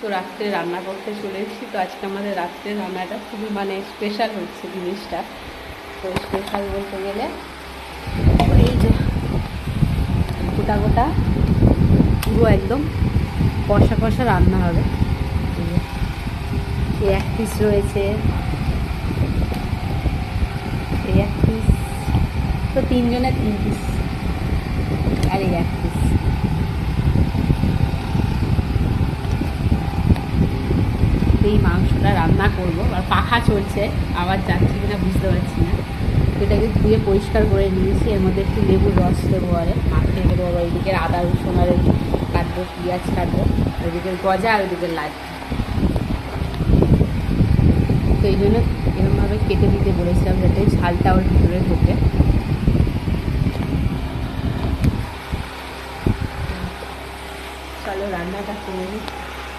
তো রাত্রে রান্না করতে চলে এসেছি। তো আজকে আমাদের রাত্রে রান্নাটা খুবই মানে স্পেশাল হচ্ছে জিনিসটা। তো স্পেশাল বলতে গেলে এই যে গোটা গোটা পুরো একদম কষা কষা রান্না হবে। এই এক পিস রয়েছে, এই এক পিস, তো তিনজনের 3 পিস, আর এই এক পিস। এই মাংসটা রান্না করবো, আর পাখা চলছে, আবার যাচ্ছে কিনা বুঝতে পারছি না। এটাকে ধুয়ে পরিষ্কার করে নিয়েছি, এর মধ্যে একটু লেবুর রস দেবো, আর মাখিয়ে দেবো। আবার ওইদিকে আদা রসুন আর কাটবো, পেঁয়াজ কাটবো, ওইদিকে গজা আর ওইদিকে লাল। তো এই জন্য এরকমভাবে কেটে দিতে বলেছিলাম যাতে ঝালটা ওর ভিতরে ঢোকে। চলো রান্নাটা করে নিই।